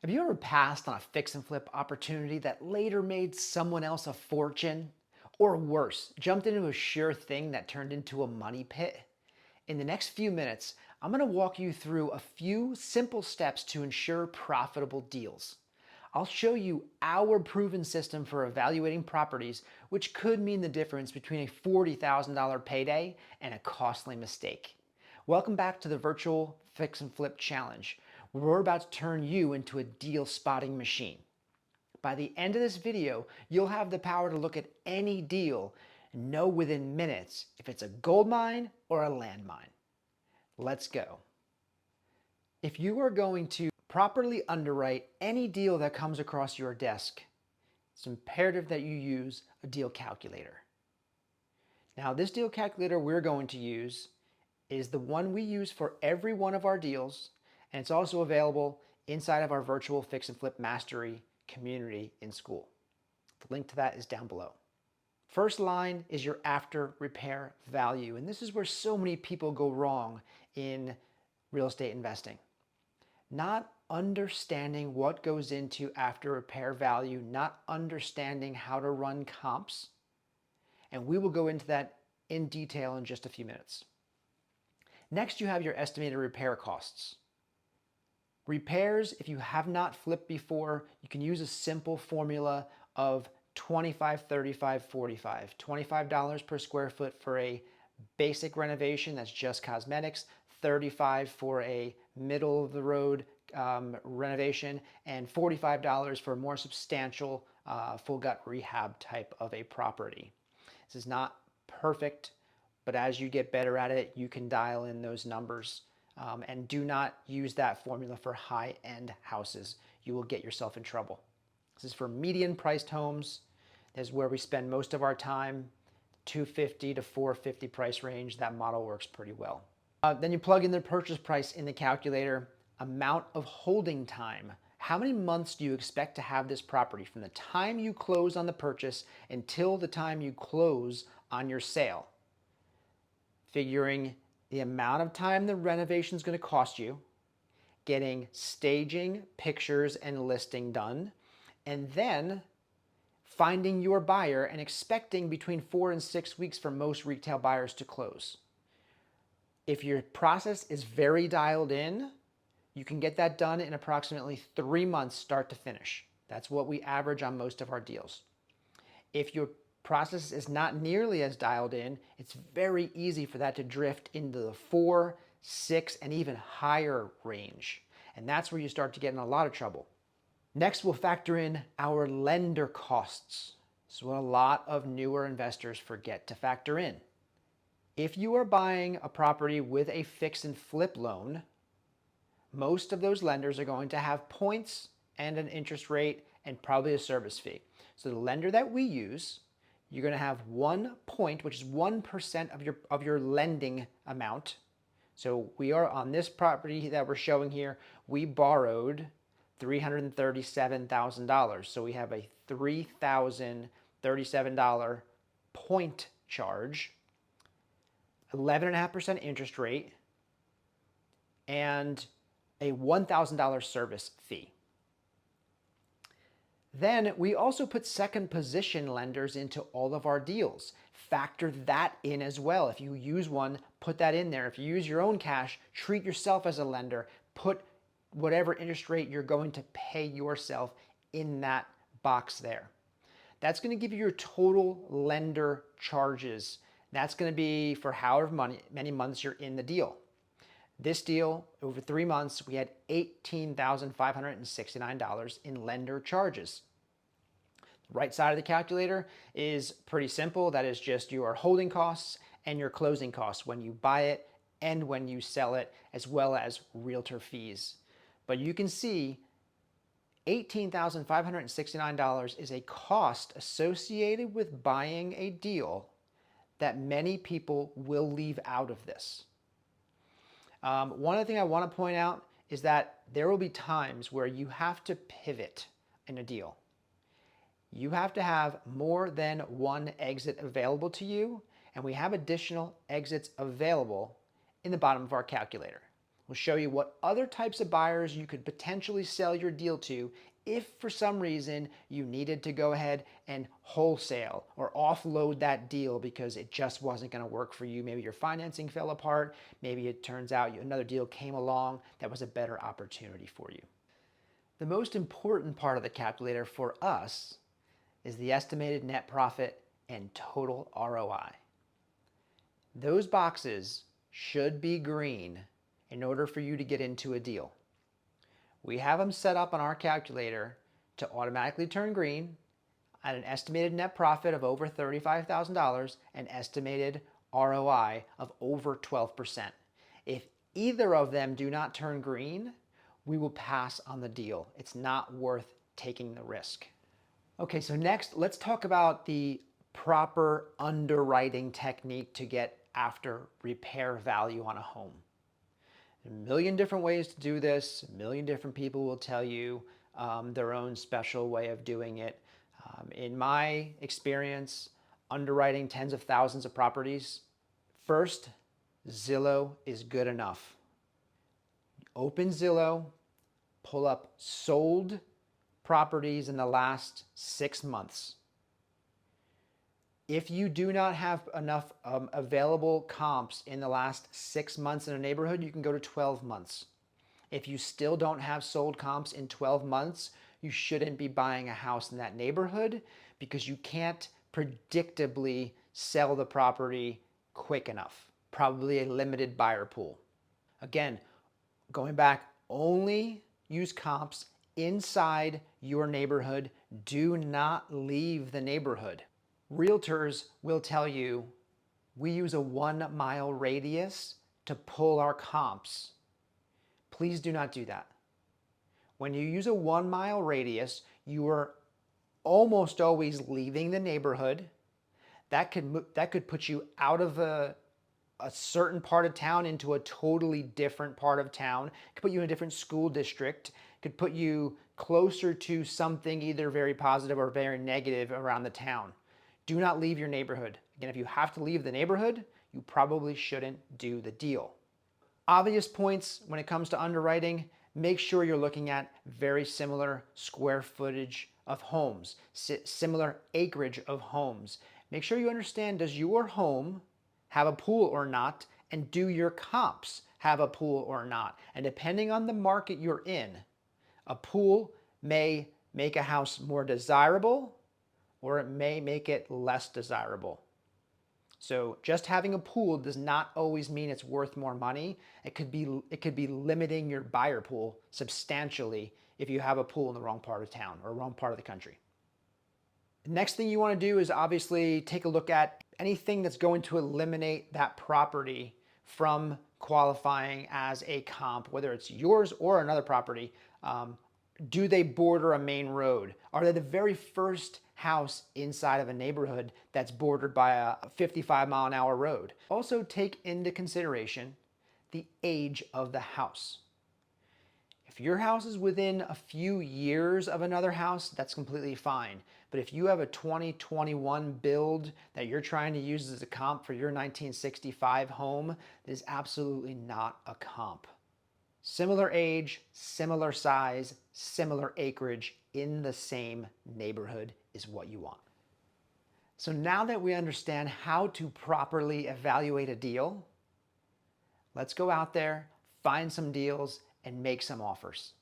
Have you ever passed on a fix and flip opportunity that later made someone else a fortune? Or worse, jumped into a sure thing that turned into a money pit? In the next few minutes, I'm going to walk you through a few simple steps to ensure profitable deals. I'll show you our proven system for evaluating properties, which could mean the difference between a $40,000 payday and a costly mistake. Welcome back to the virtual fix and flip challenge, where we're about to turn you into a deal spotting machine. By the end of this video, you'll have the power to look at any deal and know within minutes if it's a gold mine or a landmine. Let's go. If you are going to properly underwrite any deal that comes across your desk, it's imperative that you use a deal calculator. Now, this deal calculator we're going to use is the one we use for every one of our deals, and it's also available inside of our virtual fix and flip mastery community in school. The link to that is down below. First line is your after repair value, and this is where so many people go wrong in real estate investing. Not understanding what goes into after repair value, not understanding how to run comps, and we will go into that in detail in just a few minutes. Next, you have your estimated repair costs. Repairs, if you have not flipped before, you can use a simple formula of 25, 35, 45. $25 per square foot for a basic renovation, that's just cosmetics, 35 for a middle of the road renovation, and $45 for a more substantial full gut rehab type of a property. This is not perfect, but as you get better at it, you can dial in those numbers. And do not use that formula for high-end houses. You will get yourself in trouble. This is for median-priced homes. This is where we spend most of our time, 250 to 450 price range. That model works pretty well. Then you plug in the purchase price in the calculator, amount of holding time. How many months do you expect to have this property from the time you close on the purchase until the time you close on your sale? Figuring the amount of time the renovation is going to cost you, getting staging, pictures, and listing done, and then finding your buyer and expecting between 4 and 6 weeks for most retail buyers to close. If your process is very dialed in, you can get that done in approximately 3 months start to finish. That's what we average on most of our deals. If your process is not nearly as dialed in, it's very easy for that to drift into the 4, 6, and even higher range. And that's where you start to get in a lot of trouble. Next, we'll factor in our lender costs. This is what a lot of newer investors forget to factor in. If you are buying a property with a fix and flip loan, most of those lenders are going to have points and an interest rate and probably a service fee. So the lender that we use, you're going to have 1 point, which is 1% of your lending amount. So we are on this property that we're showing here, we borrowed $337,000. So we have a $3,037 point charge, 11.5% interest rate, and a $1,000 service fee. Then we also put second position lenders into all of our deals. Factor that in as well. If you use one, put that in there. If you use your own cash, treat yourself as a lender. Put whatever interest rate you're going to pay yourself in that box there. That's going to give you your total lender charges. That's going to be for however many months you're in the deal. This deal, over 3 months, we had $18,569 in lender charges. The right side of the calculator is pretty simple. That is just your holding costs and your closing costs when you buy it and when you sell it, as well as realtor fees. But you can see $18,569 is a cost associated with buying a deal that many people will leave out of this. One other thing I want to point out is that there will be times where you have to pivot in a deal. You have to have more than one exit available to you, and we have additional exits available in the bottom of our calculator. We'll show you what other types of buyers you could potentially sell your deal to if for some reason you needed to go ahead and wholesale or offload that deal because it just wasn't going to work for you. Maybe your financing fell apart. Maybe it turns out another deal came along that was a better opportunity for you. The most important part of the calculator for us is the estimated net profit and total ROI. Those boxes should be green in order for you to get into a deal. We have them set up on our calculator to automatically turn green at an estimated net profit of over $35,000 and estimated ROI of over 12%. If either of them do not turn green, we will pass on the deal. It's not worth taking the risk. Okay, so next, let's talk about the proper underwriting technique to get after repair value on a home. There are a million different ways to do this. A million different people will tell you their own special way of doing it. In my experience, underwriting tens of thousands of properties, first, Zillow is good enough. Open Zillow, pull up sold properties in the last 6 months. If you do not have enough available comps in the last 6 months in a neighborhood, you can go to 12 months. If you still don't have sold comps in 12 months, you shouldn't be buying a house in that neighborhood because you can't predictably sell the property quick enough. Probably a limited buyer pool. Again, going back, only use comps inside your neighborhood. Do not leave the neighborhood. Realtors will tell you we use a 1 mile radius to pull our comps. Please do not do that. When you use a 1 mile radius, you are almost always leaving the neighborhood. That could put you out of a certain part of town into a totally different part of town. It could put you in a different school district. It could put you closer to something either very positive or very negative around the town. Do not leave your neighborhood. Again, if you have to leave the neighborhood, you probably shouldn't do the deal. Obvious points when it comes to underwriting, make sure you're looking at very similar square footage of homes, similar acreage of homes. Make sure you understand, does your home have a pool or not, and do your comps have a pool or not? And depending on the market you're in, a pool may make a house more desirable or it may make it less desirable. So just having a pool does not always mean it's worth more money. It could be limiting your buyer pool substantially if you have a pool in the wrong part of town or wrong part of the country. The next thing you want to do is obviously take a look at anything that's going to eliminate that property from qualifying as a comp, whether it's yours or another property. Do they border a main road? Are they the very first house inside of a neighborhood that's bordered by a 55-mile-an-hour road? Also take into consideration the age of the house. If your house is within a few years of another house, that's completely fine. But if you have a 2021 build that you're trying to use as a comp for your 1965 home, it is absolutely not a comp. Similar age, similar size, similar acreage in the same neighborhood is what you want. So now that we understand how to properly evaluate a deal, let's go out there, find some deals, and make some offers.